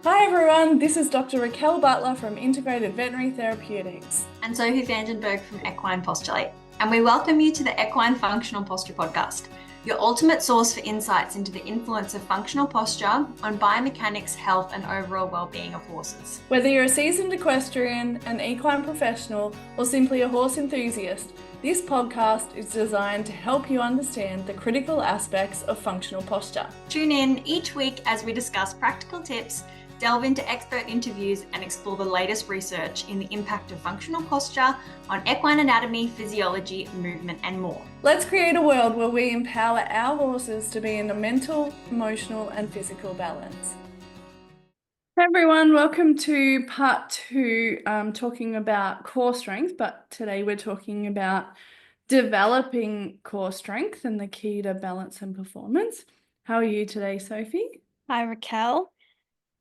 Hi everyone, this is Dr Raquel Butler from Integrated Veterinary Therapeutics. And Sophie Vandenberg from Equine Postulate. And we welcome you to the Equine Functional Posture Podcast, your ultimate source for insights into the influence of functional posture on biomechanics, health, and overall well-being of horses. Whether you're a seasoned equestrian, an equine professional, or simply a horse enthusiast, this podcast is designed to help you understand the critical aspects of functional posture. Tune in each week as we discuss practical tips, delve into expert interviews, and explore the latest research in the impact of functional posture on equine anatomy, physiology, movement, and more. Let's create a world where we empower our horses to be in a mental, emotional, and physical balance. Hey everyone, welcome to part 2, talking about core strength, but today we're talking about developing core strength and the key to balance and performance. How are you today, Sophie? Hi, Raquel.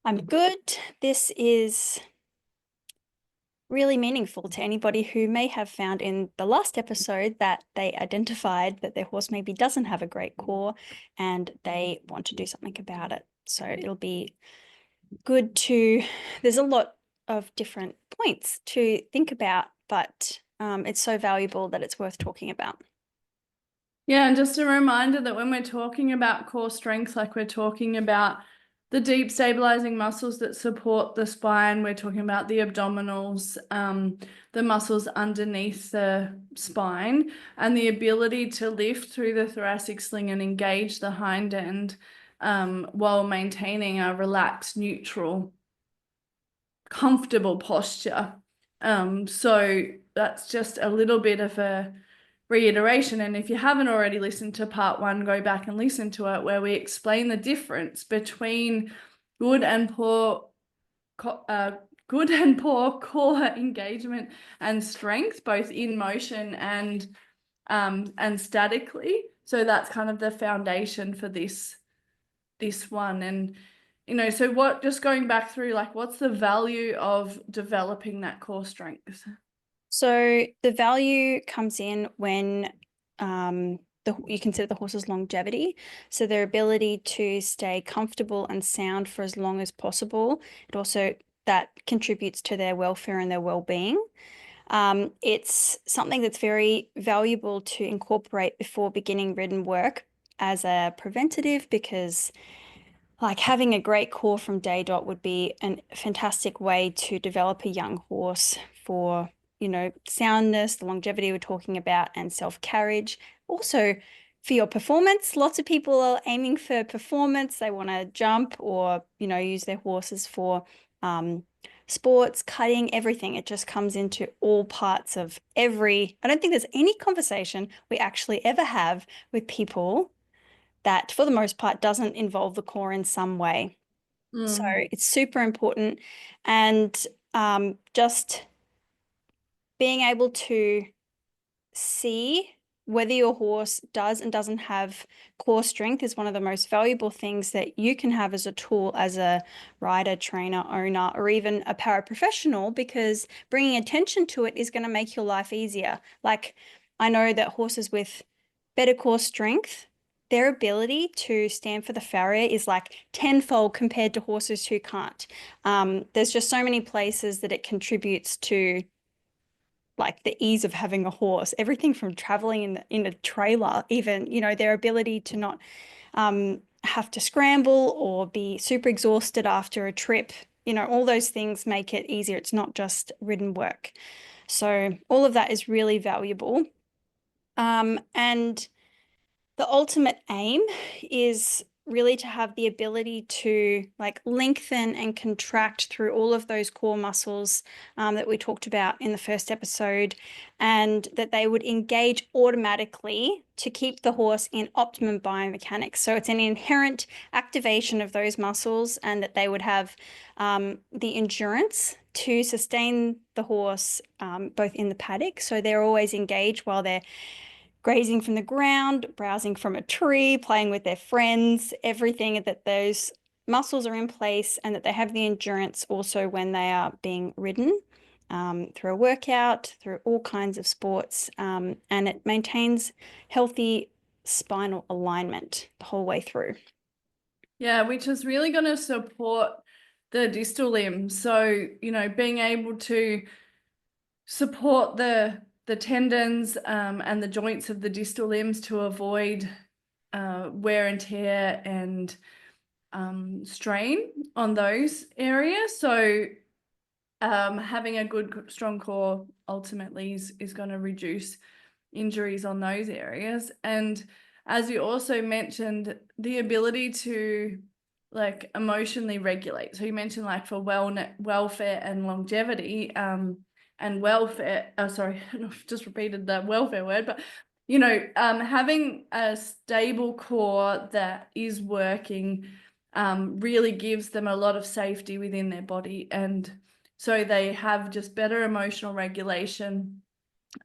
I'm good. This is really meaningful to anybody who may have found in the last episode that they identified that their horse maybe doesn't have a great core and they want to do something about it. So it'll be good there's a lot of different points to think about, but it's so valuable that it's worth talking about. Yeah, and just a reminder that when we're talking about core strength, like we're talking about the deep stabilizing muscles that support the spine, we're talking about the abdominals, the muscles underneath the spine, and the ability to lift through the thoracic sling and engage the hind end while maintaining a relaxed, neutral, comfortable posture. So that's just a little bit of a reiteration, and if you haven't already listened to part 1, go back and listen to it, where we explain the difference between good and poor core engagement and strength, both in motion and statically. So that's kind of the foundation for this one. And so just going back through, like, what's the value of developing that core strength? So the value comes in when you consider the horse's longevity, so their ability to stay comfortable and sound for as long as possible. It also that contributes to their welfare and their well-being. It's something that's very valuable to incorporate before beginning ridden work as a preventative, because like having a great core from day dot would be a fantastic way to develop a young horse for soundness, the longevity we're talking about, and self-carriage. Also, for your performance, lots of people are aiming for performance. They want to jump or, use their horses for sports, cutting, everything. It just comes into all parts of I don't think there's any conversation we actually ever have with people that, for the most part, doesn't involve the core in some way. So it's super important. And just being able to see whether your horse does and doesn't have core strength is one of the most valuable things that you can have as a tool as a rider, trainer, owner, or even a paraprofessional, because bringing attention to it is going to make your life easier. Like, I know that horses with better core strength, their ability to stand for the farrier is like tenfold compared to horses who can't. There's just so many places that it contributes to, like, the ease of having a horse, everything from traveling in a trailer, even, their ability to not have to scramble or be super exhausted after a trip, all those things make it easier. It's not just ridden work. So all of that is really valuable. And the ultimate aim is really to have the ability to like lengthen and contract through all of those core muscles that we talked about in the first episode, and that they would engage automatically to keep the horse in optimum biomechanics. So it's an inherent activation of those muscles, and that they would have the endurance to sustain the horse both in the paddock. So they're always engaged while they're grazing from the ground, browsing from a tree, playing with their friends, everything, that those muscles are in place, and that they have the endurance also when they are being ridden through a workout, through all kinds of sports, and it maintains healthy spinal alignment the whole way through. Yeah, which is really going to support the distal limbs. So, you know, being able to support the tendons and the joints of the distal limbs to avoid wear and tear and strain on those areas. So having a good strong core ultimately is going to reduce injuries on those areas. And as you also mentioned, the ability to like emotionally regulate. So you mentioned like for welfare and longevity and welfare, sorry, I've just repeated the welfare word, but you know, having a stable core that is working really gives them a lot of safety within their body. And so they have just better emotional regulation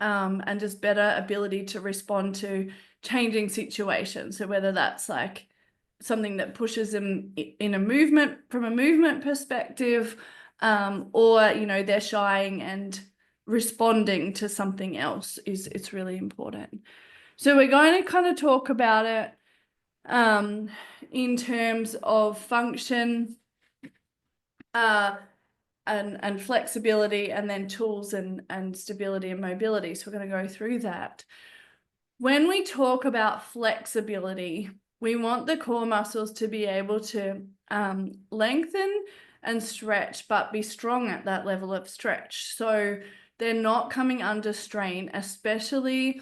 and just better ability to respond to changing situations. So whether that's like something that pushes them in a movement from a movement perspective, or you know they're shying and responding to something else it's really important. So we're going to kind of talk about it in terms of function and flexibility, and then tools and stability and mobility. So we're going to go through that. When we talk about flexibility, we want the core muscles to be able to lengthen and stretch, but be strong at that level of stretch. So they're not coming under strain, especially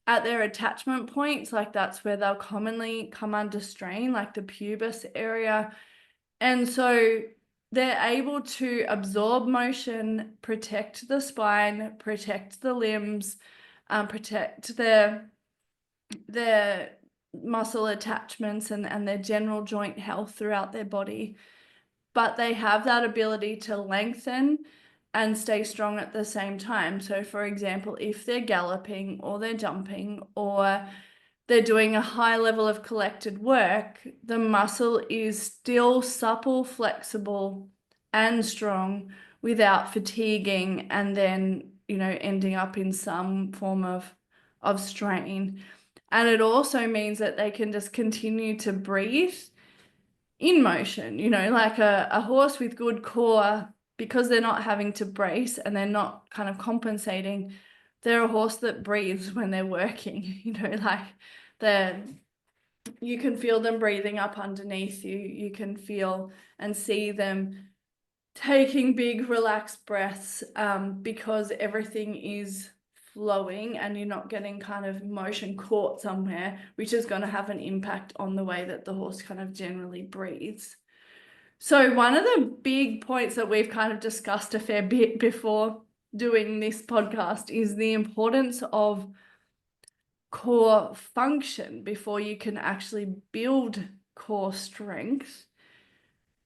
at their attachment points. Like that's where they'll commonly come under strain, like the pubis area. And so they're able to absorb motion, protect the spine, protect the limbs, protect their muscle attachments and their general joint health throughout their body. But they have that ability to lengthen and stay strong at the same time. So for example, if they're galloping or they're jumping or they're doing a high level of collected work, the muscle is still supple, flexible, and strong without fatiguing and then, you know, ending up in some form of strain. And it also means that they can just continue to breathe in motion, you know, like a horse with good core, because they're not having to brace and they're not kind of compensating. They're a horse that breathes when they're working, you know, like you can feel them breathing up underneath you. You can feel and see them taking big relaxed breaths because everything is flowing and you're not getting kind of motion caught somewhere, which is going to have an impact on the way that the horse kind of generally breathes. So one of the big points that we've kind of discussed a fair bit before doing this podcast is the importance of core function before you can actually build core strength.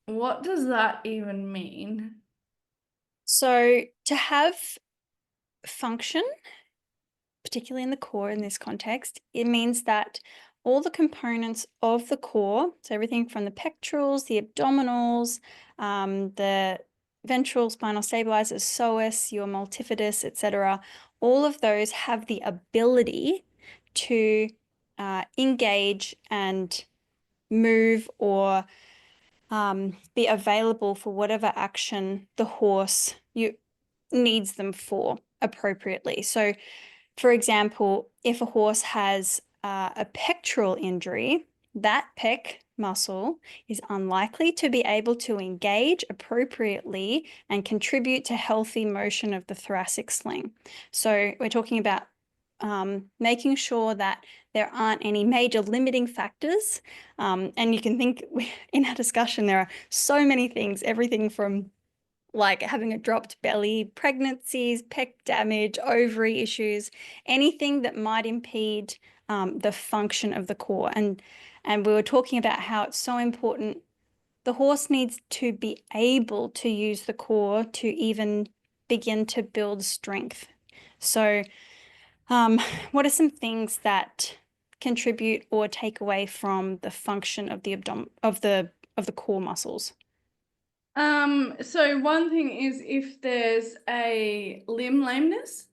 What does that even mean? So to have function, particularly in the core in this context, it means that all the components of the core, so everything from the pectorals, the abdominals, the ventral spinal stabilizers, psoas, your multifidus, etc., all of those have the ability to engage and move or be available for whatever action the horse needs them for appropriately. So, for example, if a horse has a pectoral injury, that pec muscle is unlikely to be able to engage appropriately and contribute to healthy motion of the thoracic sling. So we're talking about making sure that there aren't any major limiting factors. And you can think in our discussion, there are so many things, everything from like having a dropped belly, pregnancies, pec damage, ovary issues, anything that might impede the function of the core. And we were talking about how it's so important. The horse needs to be able to use the core to even begin to build strength. So what are some things that contribute or take away from the function of the core muscles? So one thing is if there's a limb lameness.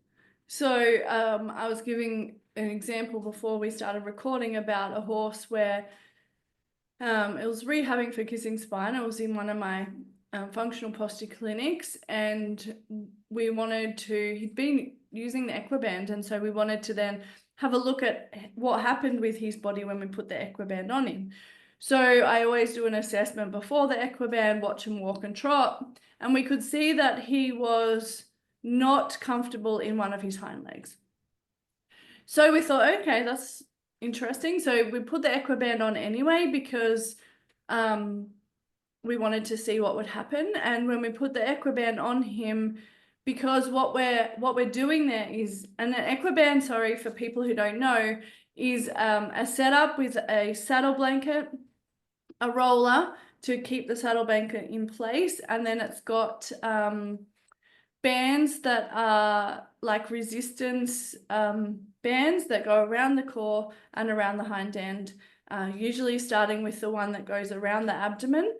So I was giving an example before we started recording about a horse where it was rehabbing for kissing spine. It was in one of my functional posture clinics, and we wanted to, he'd been using the Equiband, and so we wanted to then have a look at what happened with his body when we put the Equiband on him. So I always do an assessment before the Equiband, watch him walk and trot, and we could see that he was not comfortable in one of his hind legs. So we thought, okay, that's interesting. So we put the Equiband on anyway because we wanted to see what would happen. And when we put the Equiband on him, because what we're doing there is, and an Equiband, sorry, for people who don't know, is a setup with a saddle blanket, a roller to keep the saddle blanket in place, and then it's got bands that are like resistance bands that go around the core and around the hind end, usually starting with the one that goes around the abdomen.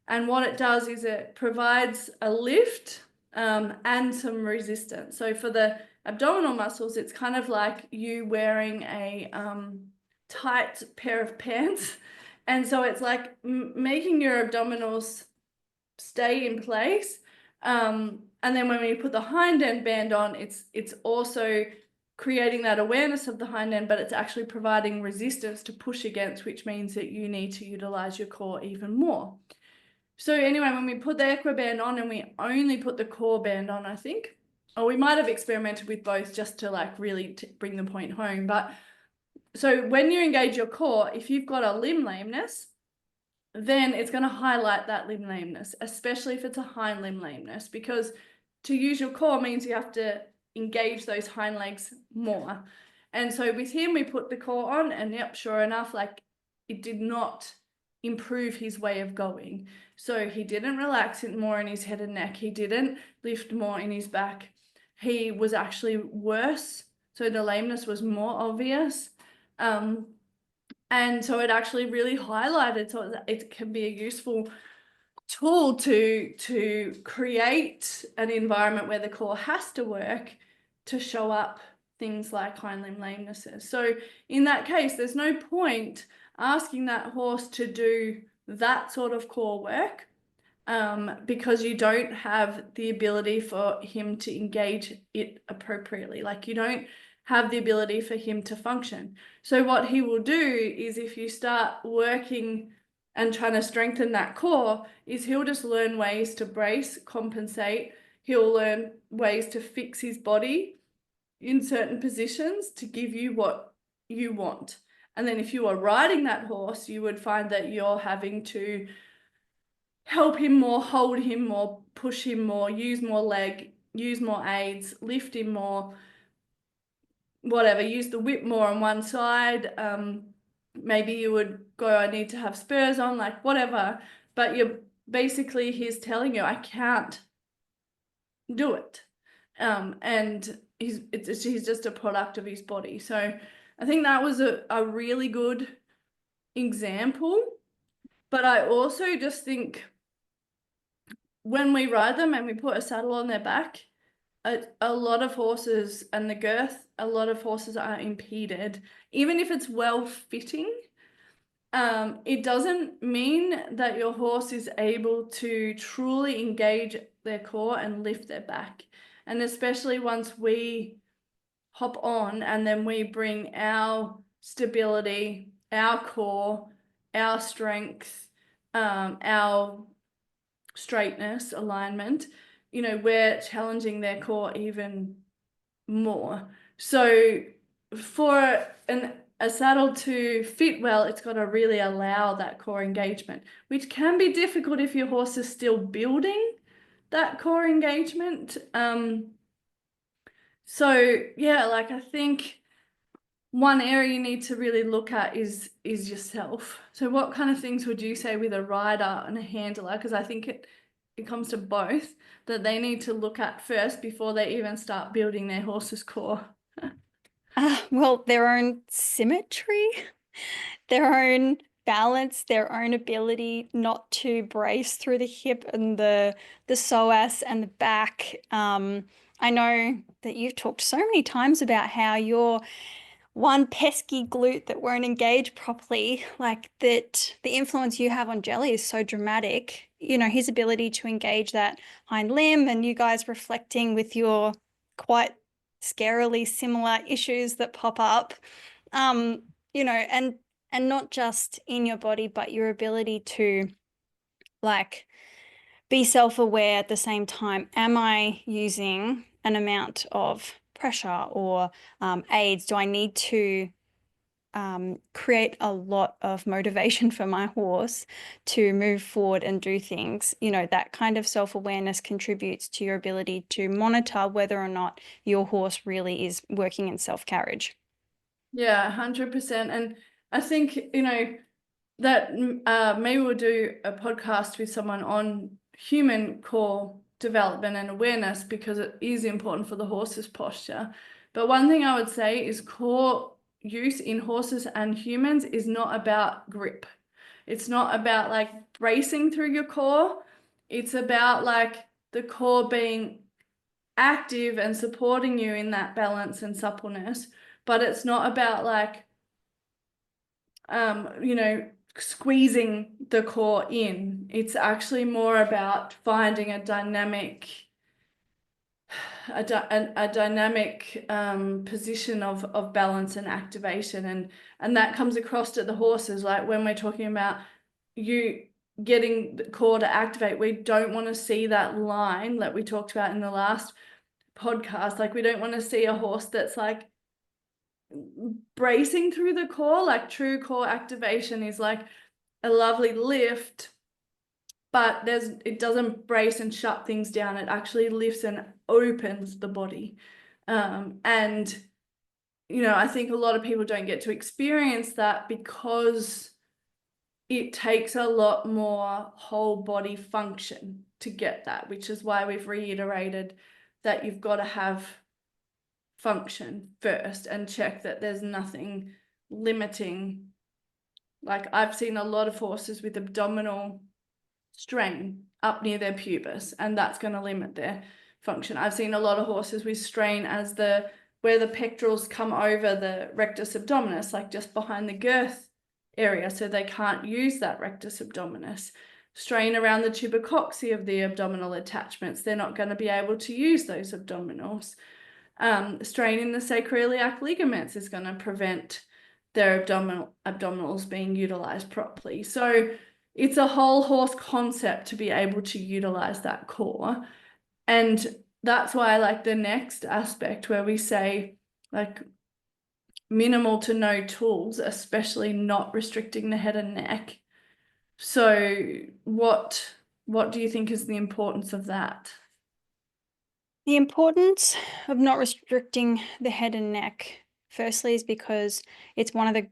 And what it does is it provides a lift and some resistance. So for the abdominal muscles, it's kind of like you wearing a tight pair of pants. And so it's like making your abdominals stay in place. And then when we put the hind end band on, it's also creating that awareness of the hind end, but it's actually providing resistance to push against, which means that you need to utilize your core even more. So anyway, when we put the Equiband on, and we only put the core band on, I think, or we might have experimented with both just to like really bring the point home. But so when you engage your core, if you've got a limb lameness, then it's going to highlight that limb lameness, especially if it's a hind limb lameness, because to use your core means you have to engage those hind legs more. And so with him, we put the core on, and yep, sure enough, like it did not improve his way of going. So he didn't relax it more in his head and neck. He didn't lift more in his back. He was actually worse. So the lameness was more obvious. And so it actually really highlighted, so it can be a useful tool to create an environment where the core has to work to show up things like hind limb lamenesses. So in that case, there's no point asking that horse to do that sort of core work because you don't have the ability for him to engage it appropriately. Like you don't have the ability for him to function. So what he will do is, if you start working and trying to strengthen that core, is he'll just learn ways to brace, compensate. He'll learn ways to fix his body in certain positions to give you what you want. And then if you are riding that horse, you would find that you're having to help him more, hold him more, push him more, use more leg, use more aids, lift him more, whatever, use the whip more on one side. Maybe you would go, I need to have spurs on, like whatever. But you're basically, he's telling you, I can't do it. And he's just a product of his body. So I think that was a really good example. But I also just think when we ride them and we put a saddle on their back, a lot of horses and the girth, a lot of horses are impeded, even if it's well fitting. It doesn't mean that your horse is able to truly engage their core and lift their back. And especially once we hop on and then we bring our stability, our core, our strength, our straightness, alignment, you know, we're challenging their core even more. So for a saddle to fit well, it's got to really allow that core engagement, which can be difficult if your horse is still building that core engagement. So yeah, like I think one area you need to really look at is yourself. So what kind of things would you say with a rider and a handler? Because I think it comes to both, that they need to look at first before they even start building their horse's core. Well, their own symmetry, their own balance, their own ability not to brace through the hip and the psoas and the back. I know that you've talked so many times about how your one pesky glute that won't engage properly, like that the influence you have on Jelly is so dramatic his ability to engage that hind limb, and you guys reflecting with your quite scarily similar issues that pop up, and not just in your body, but your ability to like be self-aware at the same time. Am I using an amount of pressure or aids? Do I need to create a lot of motivation for my horse to move forward and do things? That kind of self-awareness contributes to your ability to monitor whether or not your horse really is working in self-carriage. Yeah, 100%. And I think, that maybe we'll do a podcast with someone on human core development and awareness, because it is important for the horse's posture. But one thing I would say is core use in horses and humans is not about grip. It's not about like bracing through your core. It's about like the core being active and supporting you in that balance and suppleness. But it's not about like, squeezing the core in. It's actually more about finding a dynamic position of balance and activation, and that comes across to the horses. Like when we're talking about you getting the core to activate, we don't want to see that line that we talked about in the last podcast. Like we don't want to see a horse that's like bracing through the core. Like true core activation is like a lovely lift, but it doesn't brace and shut things down. It actually lifts and opens the body. And I think a lot of people don't get to experience that because it takes a lot more whole body function to get that, which is why we've reiterated that you've got to have function first and check that there's nothing limiting. Like I've seen a lot of horses with abdominal strain up near their pubis, and that's going to limit their function. I've seen a lot of horses with strain as where the pectorals come over the rectus abdominis, like just behind the girth area, so they can't use that rectus abdominis. Strain around the tubercoxy of the abdominal attachments, they're not going to be able to use those abdominals. Strain in the sacroiliac ligaments is going to prevent their abdominals being utilized properly. So it's a whole horse concept to be able to utilize that core. And that's why I like the next aspect where we say like minimal to no tools, especially not restricting the head and neck. So what do you think is the importance of that? The importance of not restricting the head and neck, firstly, is because it's one of the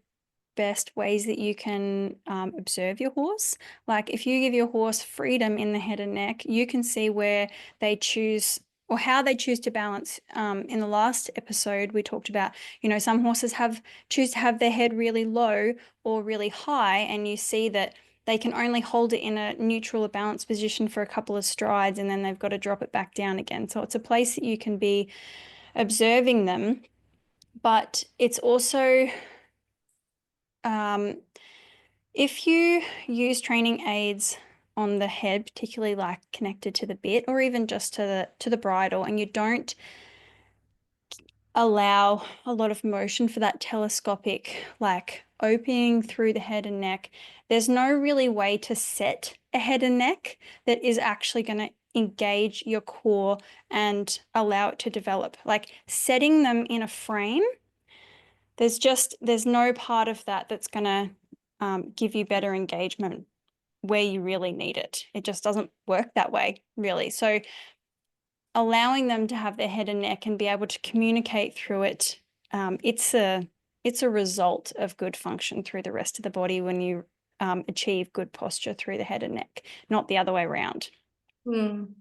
best ways that you can observe your horse. Like if you give your horse freedom in the head and neck, you can see where they choose or how they choose to balance. In the last episode, we talked about, some horses choose to have their head really low or really high, and you see that they can only hold it in a neutral or balanced position for a couple of strides, and then they've got to drop it back down again. So it's a place that you can be observing them, but it's also if you use training aids on the head, particularly like connected to the bit or even just to the bridle, and you don't allow a lot of motion for that telescopic like opening through the head and neck, there's no really way to set a head and neck that is actually going to engage your core and allow it to develop. Like setting them in a frame, there's no part of that that's going to give you better engagement where you really need it. It just doesn't work that way, really. So allowing them to have their head and neck and be able to communicate through it, it's a result of good function through the rest of the body when you achieve good posture through the head and neck, not the other way around.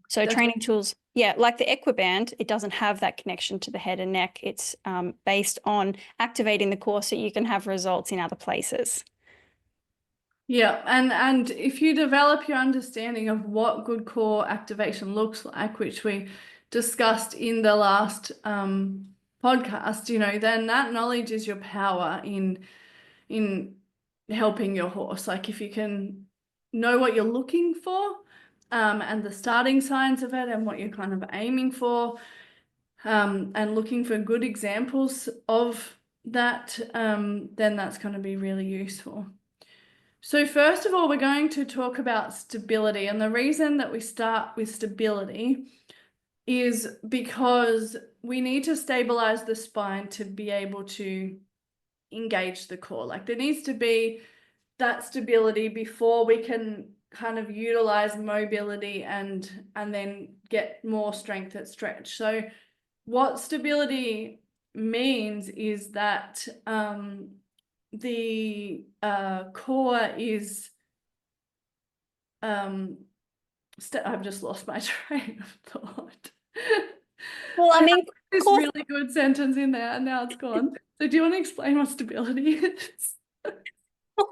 So training tools, like the Equiband, it doesn't have that connection to the head and neck. It's based on activating the core so you can have results in other places. Yeah, and if you develop your understanding of what good core activation looks like, which we discussed in the last podcast, then that knowledge is your power in helping your horse. Like if you can know what you're looking for, and the starting signs of it and what you're kind of aiming for, and looking for good examples of that, then that's going to be really useful. So first of all, we're going to talk about stability. And the reason that we start with stability is because we need to stabilize the spine to be able to engage the core. Like there needs to be that stability before we can kind of utilize mobility and then get more strength at stretch. So what stability means is that the core is I've just lost my train of thought. Well, I mean, this core really good sentence in there and now it's gone. So do you want to explain what stability is?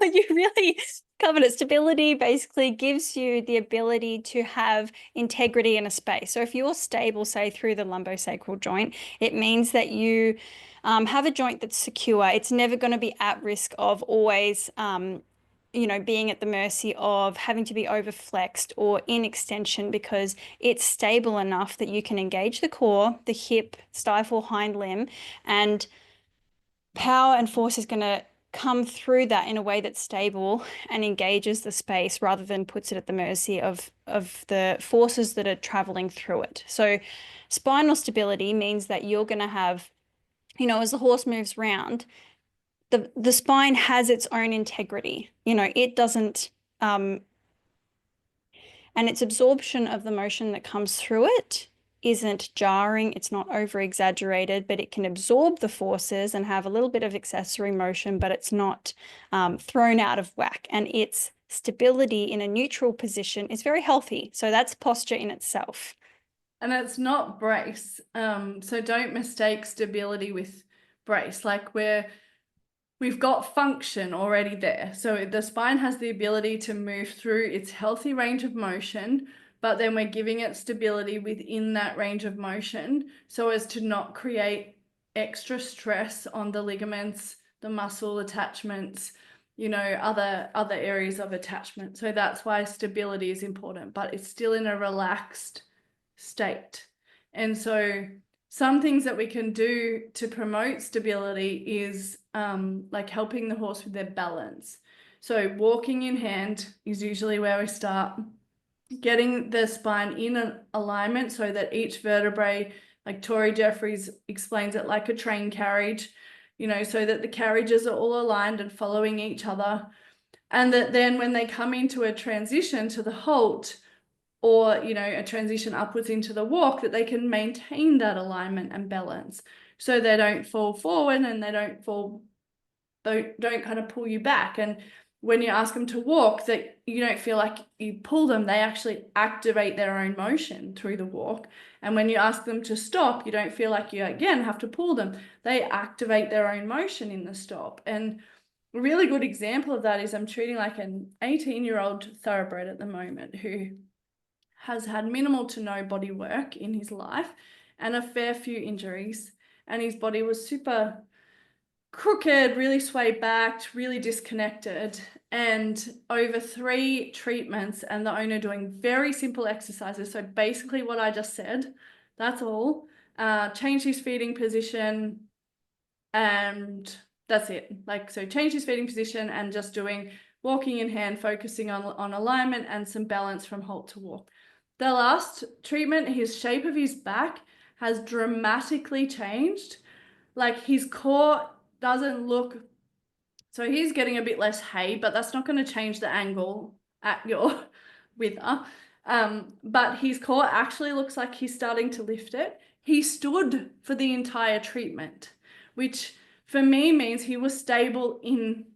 you really covered it. Stability basically gives you the ability to have integrity in a space. So if you're stable, say through the lumbosacral joint, it means that you have a joint that's secure. It's never going to be at risk of always, being at the mercy of having to be overflexed or in extension, because it's stable enough that you can engage the core, the hip, stifle hind limb, and power and force is going to come through that in a way that's stable and engages the space rather than puts it at the mercy of the forces that are traveling through it. So spinal stability means that you're going to have, as the horse moves round, the spine has its own integrity. It doesn't, and its absorption of the motion that comes through it isn't jarring, it's not over exaggerated, but it can absorb the forces and have a little bit of accessory motion, but it's not thrown out of whack. And its stability in a neutral position is very healthy. So that's posture in itself. And it's not brace. So don't mistake stability with brace. Like we've got function already there. So the spine has the ability to move through its healthy range of motion, but then we're giving it stability within that range of motion so as to not create extra stress on the ligaments, the muscle attachments, other areas of attachment. So that's why stability is important, but it's still in a relaxed state. And so some things that we can do to promote stability is like helping the horse with their balance. So walking in hand is usually where we start. Getting the spine in an alignment so that each vertebrae, like Tori Jeffries explains it like a train carriage, so that the carriages are all aligned and following each other. And that then when they come into a transition to the halt, or a transition upwards into the walk, that they can maintain that alignment and balance so they don't fall forward and they don't kind of pull you back. And when you ask them to walk, that you don't feel like you pull them, they actually activate their own motion through the walk. And when you ask them to stop, you don't feel like you again have to pull them, they activate their own motion in the stop. And a really good example of that is I'm treating like an 18-year-old thoroughbred at the moment who has had minimal to no body work in his life and a fair few injuries. And his body was super crooked, really swayed back, really disconnected. And over 3 treatments and the owner doing very simple exercises. So basically what I just said, that's all. Change his feeding position and that's it. So change his feeding position and just doing walking in hand, focusing on alignment and some balance from halt to walk. The last treatment, his shape of his back has dramatically changed. Like his core doesn't look, so he's getting a bit less hay, but that's not going to change the angle at your wither. But his core actually looks like he's starting to lift it. He stood for the entire treatment, which for me means he was stable in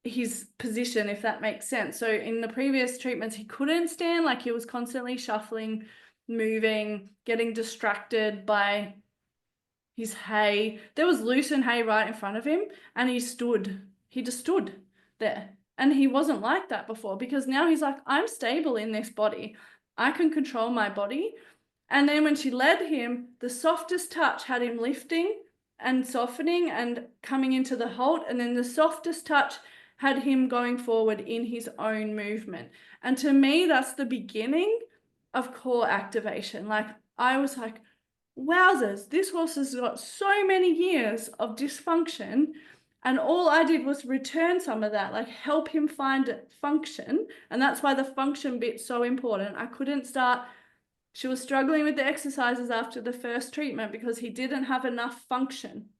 his position, if that makes sense. So in the previous treatments, he couldn't stand, like he was constantly shuffling, moving, getting distracted by his hay. There was loosened hay right in front of him and he just stood there. And he wasn't like that before, because now he's like, I'm stable in this body. I can control my body. And then when she led him, the softest touch had him lifting and softening and coming into the halt. And then the softest touch had him going forward in his own movement. And to me, that's the beginning of core activation. Like I was like, wowzers, this horse has got so many years of dysfunction. And all I did was return some of that, like help him find function. And that's why the function bit's so important. I couldn't start, she was struggling with the exercises after the first treatment because he didn't have enough function.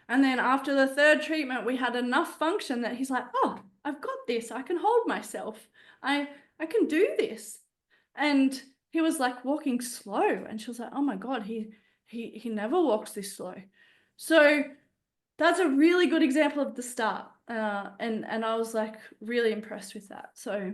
And then after the third treatment, we had enough function that he's like, oh, I've got this. I can hold myself. I can do this. And he was like walking slow. And she was like, oh my God, he never walks this slow. So that's a really good example of the start. And I was like really impressed with that. So,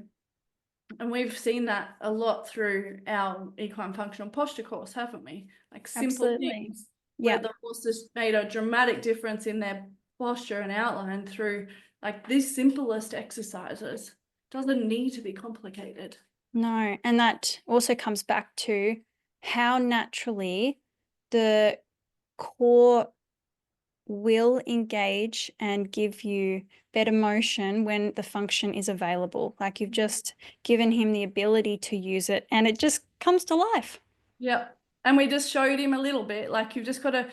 and we've seen that a lot through our equine functional posture course, haven't we? Like simple Absolutely. things where Yeah. the horses made a dramatic difference in their posture and outline through like these simplest exercises. Doesn't need to be complicated. No, and that also comes back to how naturally the core will engage and give you better motion when the function is available. Like you've just given him the ability to use it and it just comes to life. Yep. And we just showed him a little bit. Like you've just got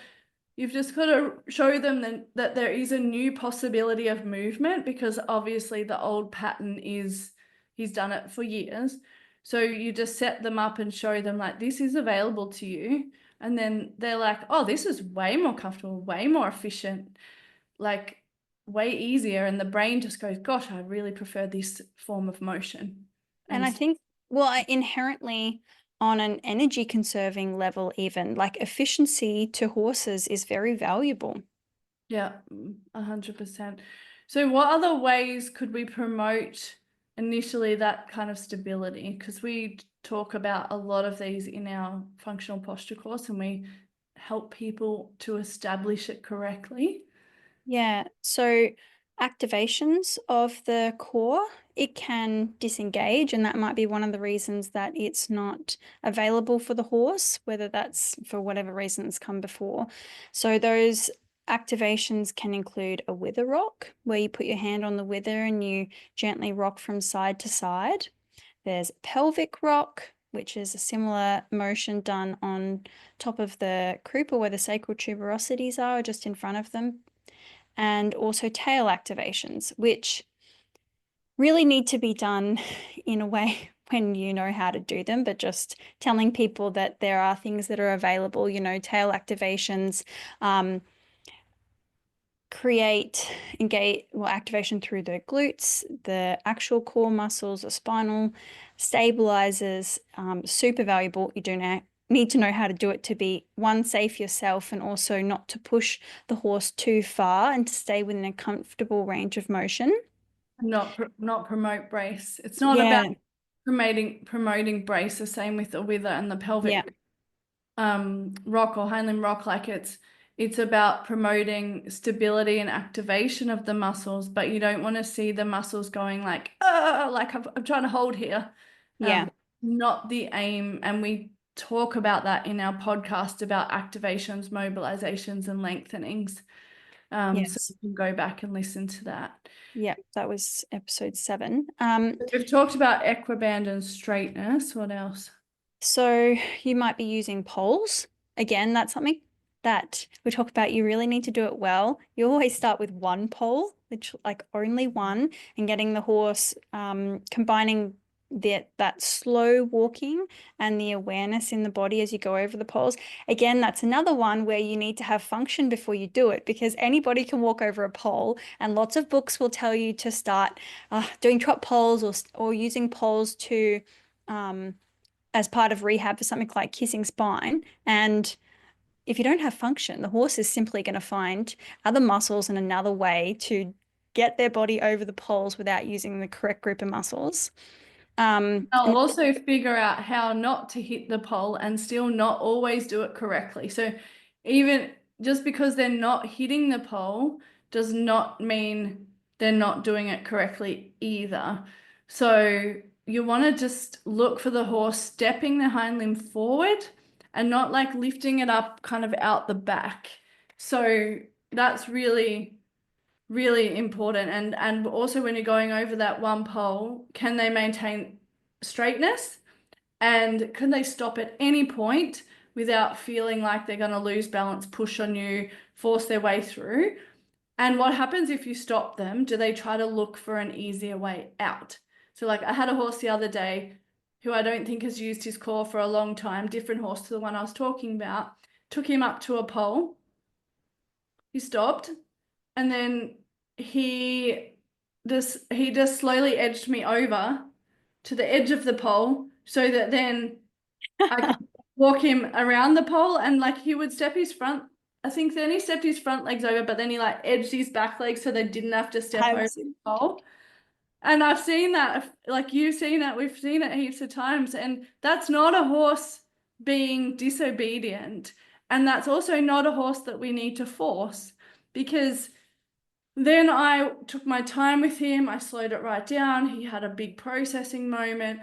to show them that there is a new possibility of movement, because obviously the old pattern is he's done it for years. So you just set them up and show them like this is available to you. And then they're like, oh, this is way more comfortable, way more efficient, like way easier. And the brain just goes, gosh, I really prefer this form of motion. And I think, well, inherently on an energy conserving level, even like efficiency to horses is very valuable. Yeah, 100%. So what other ways could we promote initially that kind of stability? Because we talk about a lot of these in our functional posture course and we help people to establish it correctly. Yeah, so activations of the core, it can disengage, and that might be one of the reasons that it's not available for the horse, whether that's for whatever reasons come before. So those activations can include a wither rock, where you put your hand on the wither and you gently rock from side to side. There's pelvic rock, which is a similar motion done on top of the croup or where the sacral tuberosities are, just in front of them. And also tail activations, which really need to be done in a way when you know how to do them, but just telling people that there are things that are available, tail activations, activation through the glutes, the actual core muscles, the spinal, stabilizers, super valuable. You do need to know how to do it to be safe yourself and also not to push the horse too far and to stay within a comfortable range of motion. Not promote brace. It's not about promoting brace. The same with the wither and the pelvic rock or hindlimb rock. Like it's about promoting stability and activation of the muscles, but you don't want to see the muscles going like I'm trying to hold here. Not the aim. And we talk about that in our podcast about activations, mobilizations, and lengthenings. So you can go back and listen to that. Yeah, that was episode 7. We've talked about equiband and straightness. What else? So you might be using poles. Again, that's something that we talk about. You really need to do it well. You always start with one pole, which like only one, and getting the horse combining that slow walking and the awareness in the body as you go over the poles. Again, that's another one where you need to have function before you do it, because anybody can walk over a pole, and lots of books will tell you to start doing trot poles or using poles to as part of rehab for something like kissing spine. And if you don't have function, the horse is simply going to find other muscles and another way to get their body over the poles without using the correct group of muscles. I'll also figure out how not to hit the pole and still not always do it correctly. So even just because they're not hitting the pole does not mean they're not doing it correctly either. So you want to just look for the horse stepping the hind limb forward and not like lifting it up kind of out the back. So that's really important. And also when you're going over that one pole, can they maintain straightness? And can they stop at any point without feeling like they're going to lose balance, push on you, force their way through? And what happens if you stop them? Do they try to look for an easier way out? So like I had a horse the other day who I don't think has used his core for a long time, different horse to the one I was talking about, took him up to a pole. He stopped, and then he just slowly edged me over to the edge of the pole so that then I could walk him around the pole, and like he would step his front. I think then he stepped his front legs over, but then he like edged his back legs so they didn't have to step over the pole. And I've seen that, like you've seen that, we've seen it heaps of times. And that's not a horse being disobedient. And that's also not a horse that we need to force, because then I took my time with him. I slowed it right down. He had a big processing moment,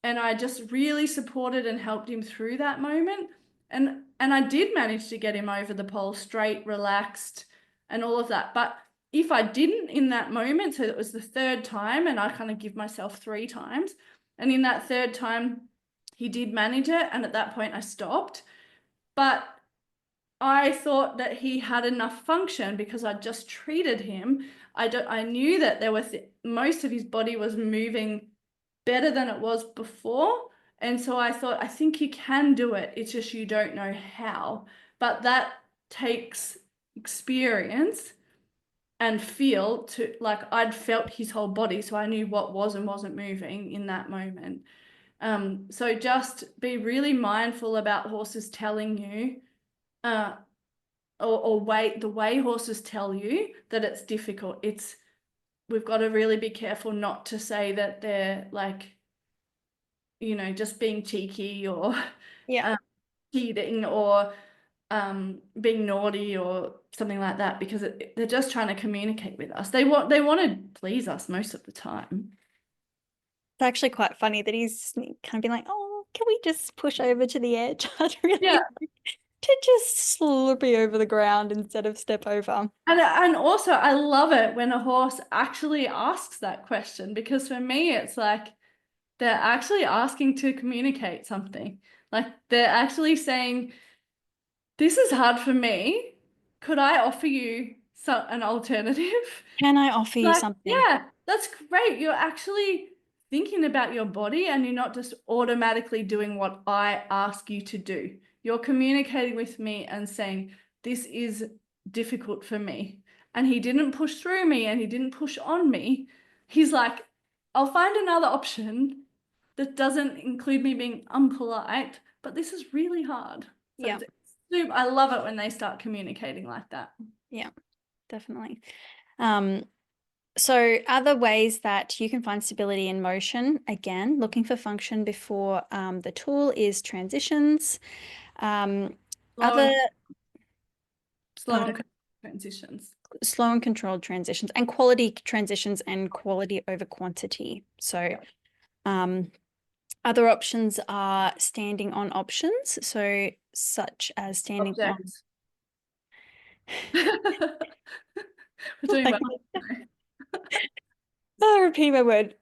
and I just really supported and helped him through that moment. And I did manage to get him over the pole straight, relaxed, and all of that. But if I didn't in that moment, so it was the third time, and I kind of give myself 3 times, and in that third time, he did manage it, and at that point I stopped. But I thought that he had enough function because I just treated him. I knew that there was most of his body was moving better than it was before. And so I thought, I think you can do it. It's just you don't know how. But that takes experience and feel to, like, I'd felt his whole body, so I knew what was and wasn't moving in that moment. So just be really mindful about horses telling you, or the way horses tell you that it's difficult. We've got to really be careful not to say that they're like, just being cheeky or cheating or being naughty or something like that, because they're just trying to communicate with us. They want to please us most of the time. It's actually quite funny that he's kind of been like, oh, can we just push over to the edge? I'd really like to just slurpy over the ground instead of step over. And also I love it when a horse actually asks that question, because for me it's like they're actually asking to communicate something. Like they're actually saying, this is hard for me. Could I offer you an alternative? Can I offer you Like, something? yeah, that's great. You're actually thinking about your body, and you're not just automatically doing what I ask you to do. You're communicating with me and saying, this is difficult for me. And he didn't push through me, and he didn't push on me. He's like, I'll find another option that doesn't include me being unpolite, but this is really hard. So Yeah. I love it when they start communicating like that. Yeah, definitely. So other ways that you can find stability in motion, again, looking for function before the tool, is transitions. Slow and transitions. Slow and controlled transitions, and quality transitions, and quality over quantity. So other options are standing on options. So such as standing Objects. on. We're doing I'll repeat my word.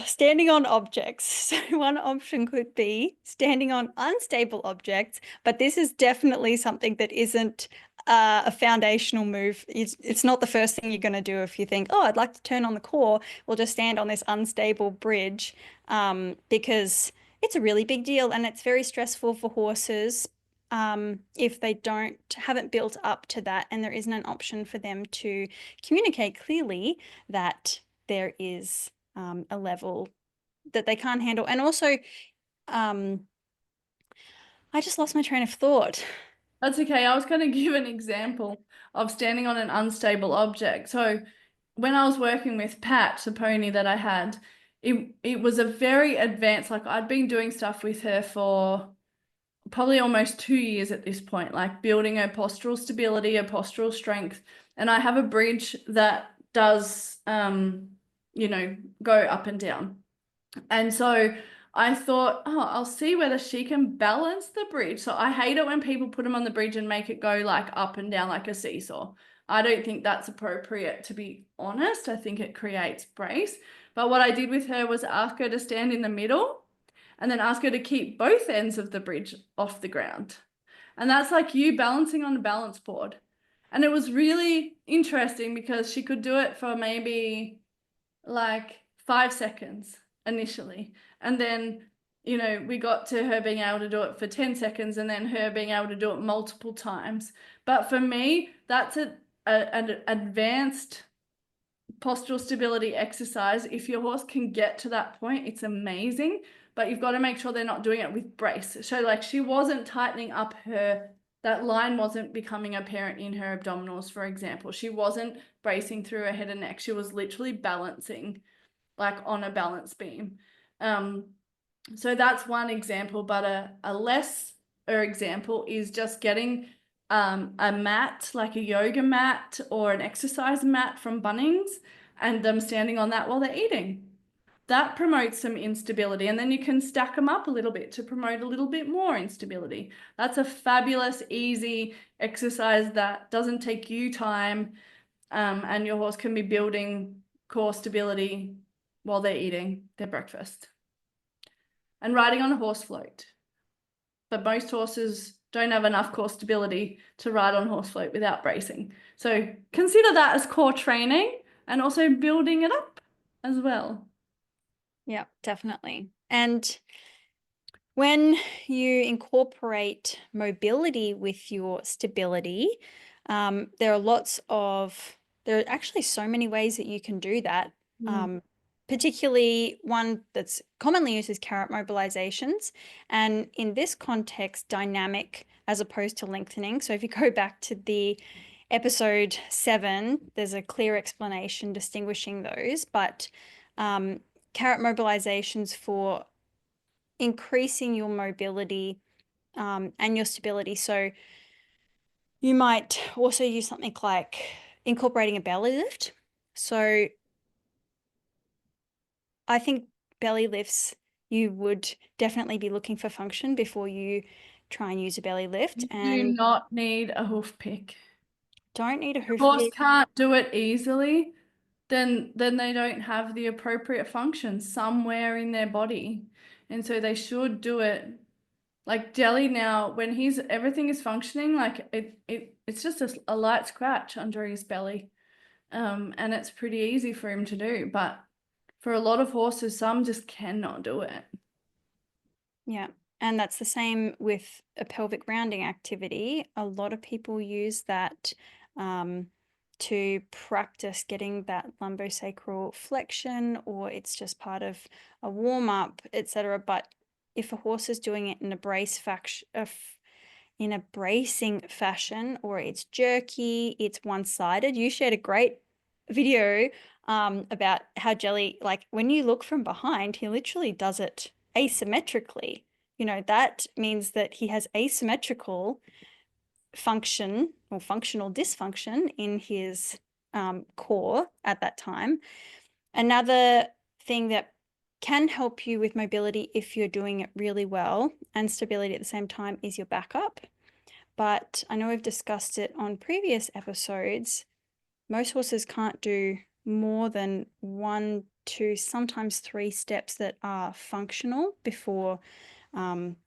Standing on objects. So one option could be standing on unstable objects, but this is definitely something that isn't a foundational move. It's not the first thing you're going to do if you think, oh, I'd like to turn on the core. We'll just stand on this unstable bridge, because it's a really big deal and it's very stressful for horses if they haven't built up to that, and there isn't an option for them to communicate clearly that there is a level that they can't handle. And also, I just lost my train of thought. That's okay. I was going to give an example of standing on an unstable object. So when I was working with Pat, the pony that I had, it was a very advanced, like I'd been doing stuff with her for probably almost 2 years at this point, like building her postural stability, her postural strength. And I have a bridge that does, go up and down. And so I thought, oh, I'll see whether she can balance the bridge. So I hate it when people put them on the bridge and make it go like up and down like a seesaw. I don't think that's appropriate, to be honest. I think it creates brace. But what I did with her was ask her to stand in the middle and then ask her to keep both ends of the bridge off the ground. And that's like you balancing on a balance board. And it was really interesting because she could do it for maybe like 5 seconds initially. And then, you know, we got to her being able to do it for 10 seconds and then her being able to do it multiple times. But for me, that's an advanced postural stability exercise. If your horse can get to that point, it's amazing, but you've got to make sure they're not doing it with brace. So like she wasn't tightening up that line wasn't becoming apparent in her abdominals, for example. She wasn't bracing through her head and neck. She was literally balancing like on a balance beam. So that's one example, but a lesser example is just getting a mat, like a yoga mat or an exercise mat from Bunnings, and them standing on that while they're eating. That promotes some instability, and then you can stack them up a little bit to promote a little bit more instability. That's a fabulous, easy exercise that doesn't take you time, and your horse can be building core stability while they're eating their breakfast. And riding on a horse float. But most horses don't have enough core stability to ride on horse float without bracing. So consider that as core training and also building it up as well. Yeah, definitely. And when you incorporate mobility with your stability, there are actually so many ways that you can do that. Particularly one that's commonly used is carrot mobilizations. And in this context, dynamic as opposed to lengthening. So if you go back to the episode 7, there's a clear explanation distinguishing those. But carrot mobilizations for increasing your mobility and your stability. So you might also use something like incorporating a belly lift. So I think belly lifts, you would definitely be looking for function before you try and use a belly lift. You And do not need a hoof pick. don't need a hoof Horse pick. can't do it easily, then they don't have the appropriate function somewhere in their body. And so they should do it. Like Jelly now, when everything is functioning, like it's just a light scratch under his belly. And it's pretty easy for him to do. But for a lot of horses, some just cannot do it. Yeah. And that's the same with a pelvic rounding activity. A lot of people use that to practice getting that lumbosacral flexion, or it's just part of a warm-up, etc. But if a horse is doing it in a bracing fashion, or it's jerky, it's one-sided. You shared a great video about how Jelly, like when you look from behind, he literally does it asymmetrically. You know, that means that he has asymmetrical function or functional dysfunction in his core at that time. Another thing that can help you with mobility if you're doing it really well and stability at the same time is your backup. But I know we've discussed it on previous episodes. Most horses can't do more than 1, 2, sometimes 3 steps that are functional before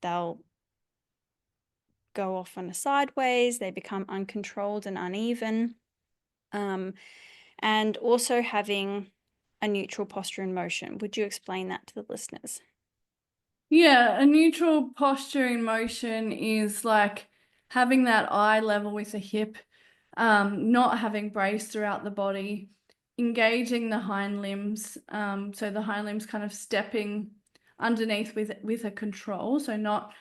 they'll go off on a sideways, they become uncontrolled and uneven. And also having a neutral posture in motion. Would you explain that to the listeners? Yeah, a neutral posture in motion is like having that eye level with the hip, not having brace throughout the body, engaging the hind limbs, so the hind limbs kind of stepping underneath with a control, so not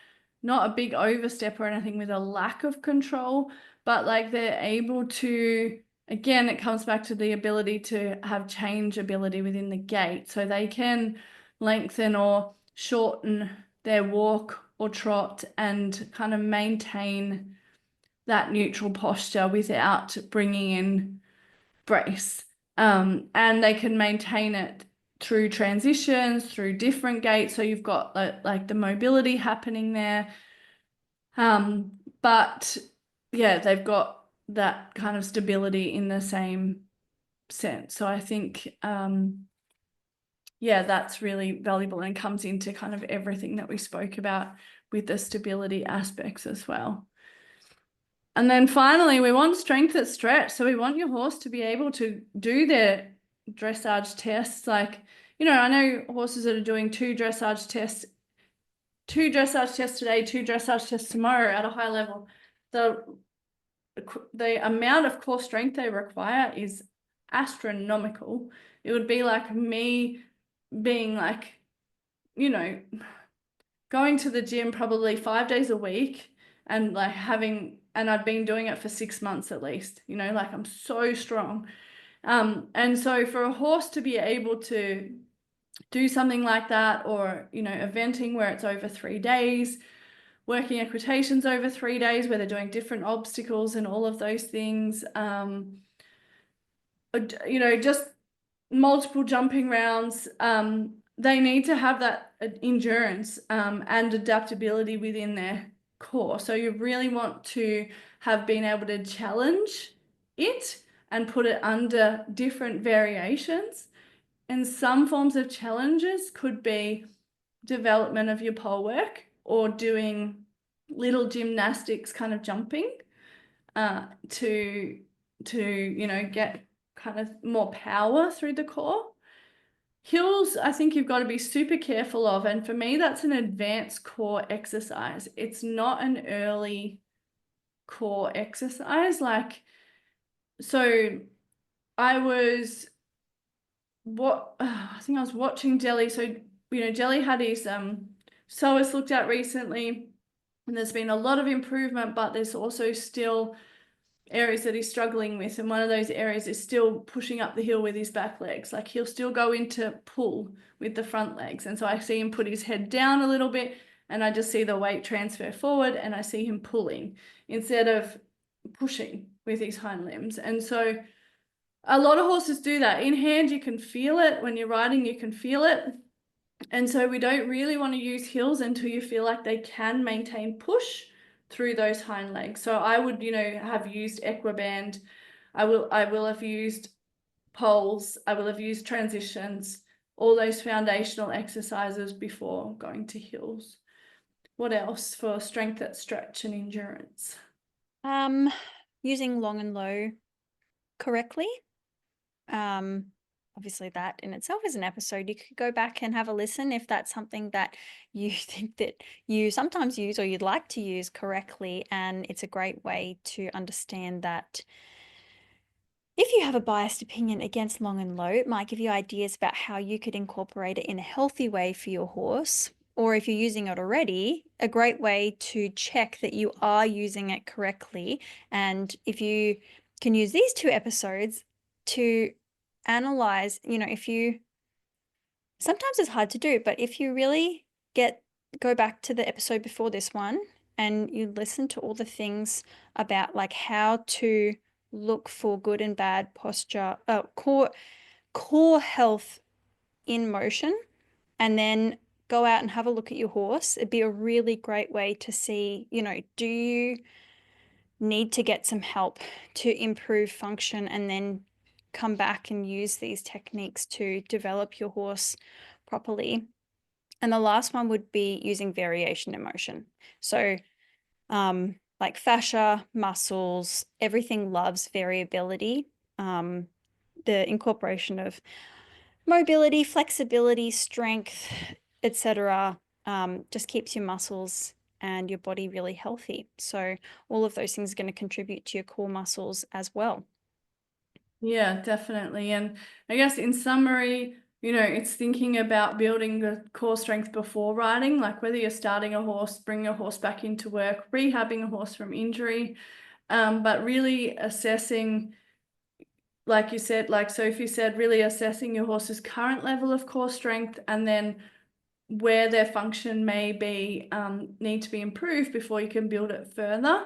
a big overstep or anything with a lack of control, but like they're able to, again, it comes back to the ability to have change ability within the gait, so they can lengthen or shorten their walk or trot and kind of maintain that neutral posture without bringing in brace. And they can maintain it through transitions, through different gaits. So you've got like the mobility happening there. But yeah, they've got that kind of stability in the same sense. So I think yeah, that's really valuable and comes into kind of everything that we spoke about with the stability aspects as well. And then finally, we want strength at stretch. So we want your horse to be able to do their dressage tests. Like, you know, I know horses that are doing two dressage tests today, two dressage tests tomorrow at a high level. The amount of core strength they require is astronomical. It would be like me being like, you know, going to the gym probably 5 days a week and like and I'd been doing it for 6 months at least, you know, like I'm so strong. And so for a horse to be able to do something like that, or, you know, eventing where it's over 3 days, working equitations over 3 days where they're doing different obstacles and all of those things, you know, just multiple jumping rounds, they need to have that endurance and adaptability within their core. So you really want to have been able to challenge it and put it under different variations. And some forms of challenges could be development of your pole work or doing little gymnastics kind of jumping to you know, get kind of more power through the core. Hills, I think you've got to be super careful of. And for me, that's an advanced core exercise. It's not an early core exercise. Like, so I think I was watching Jelly. So, you know, Jelly had his psoas looked at recently, and there's been a lot of improvement, but there's also still areas that he's struggling with, and one of those areas is still pushing up the hill with his back legs. Like, he'll still go into pull with the front legs, and so I see him put his head down a little bit and I just see the weight transfer forward and I see him pulling instead of pushing with his hind limbs. And so a lot of horses do that. In hand, you can feel it. When you're riding, you can feel it. And so we don't really want to use hills until you feel like they can maintain push through those hind legs. So I would, you know, have used equiband. I will have used poles. I will have used transitions, all those foundational exercises before going to hills. What else for strength at stretch and endurance? Using long and low correctly. Obviously that in itself is an episode. You could go back and have a listen if that's something that you think that you sometimes use or you'd like to use correctly. And it's a great way to understand that if you have a biased opinion against long and low, it might give you ideas about how you could incorporate it in a healthy way for your horse. Or if you're using it already, a great way to check that you are using it correctly. And if you can use these 2 episodes to analyze, you know, sometimes it's hard to do, but if you really go back to the episode before this one and you listen to all the things about like how to look for good and bad posture, core health in motion, and then go out and have a look at your horse, it'd be a really great way to see, you know, do you need to get some help to improve function, and then come back and use these techniques to develop your horse properly. And the last one would be using variation in motion. So like fascia, muscles, everything loves variability. The incorporation of mobility, flexibility, strength, etc., just keeps your muscles and your body really healthy. So all of those things are going to contribute to your core muscles as well. Yeah, definitely. And I guess in summary, you know, it's thinking about building the core strength before riding, like whether you're starting a horse, bringing a horse back into work, rehabbing a horse from injury, but really assessing, like you said, like Sophie said, really assessing your horse's current level of core strength and then where their function may be need to be improved before you can build it further.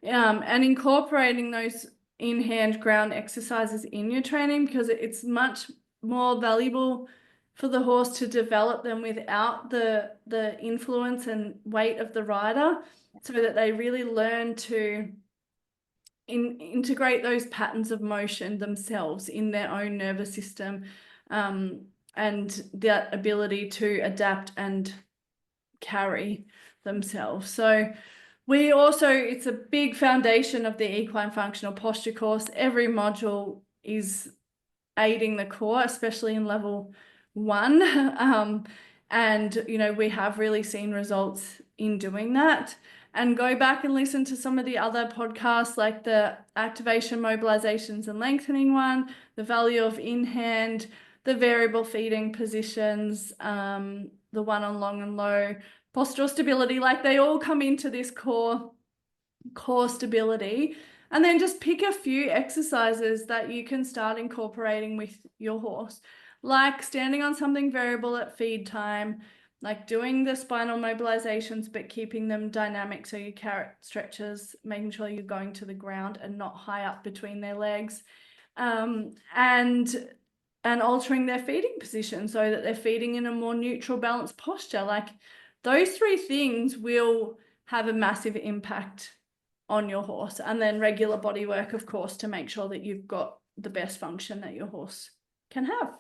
And incorporating those in-hand ground exercises in your training, because it's much more valuable for the horse to develop them without the influence and weight of the rider, so that they really learn to integrate those patterns of motion themselves in their own nervous system, and and that ability to adapt and carry themselves. So we also, it's a big foundation of the equine functional posture course. Every module is aiding the core, especially in level 1. And, you know, we have really seen results in doing that. And go back and listen to some of the other podcasts, like the activation, mobilizations and lengthening one, the value of in-hand, the variable feeding positions, the one on long and low, postural stability. Like, they all come into this core stability. And then just pick a few exercises that you can start incorporating with your horse, like standing on something variable at feed time, like doing the spinal mobilizations, but keeping them dynamic. So your carrot stretches, making sure you're going to the ground and not high up between their legs, and altering their feeding position so that they're feeding in a more neutral, balanced posture. Like, those 3 things will have a massive impact on your horse. And then regular body work, of course, to make sure that you've got the best function that your horse can have.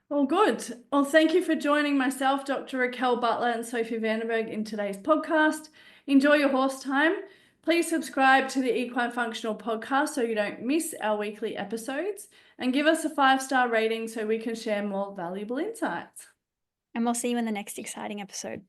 Well, good. Well, thank you for joining myself, Dr. Raquel Butler and Sophie Vandenberg, in today's podcast. Enjoy your horse time. Please subscribe to the Equine Functional Podcast so you don't miss our weekly episodes, and give us a 5-star rating so we can share more valuable insights. And we'll see you in the next exciting episode.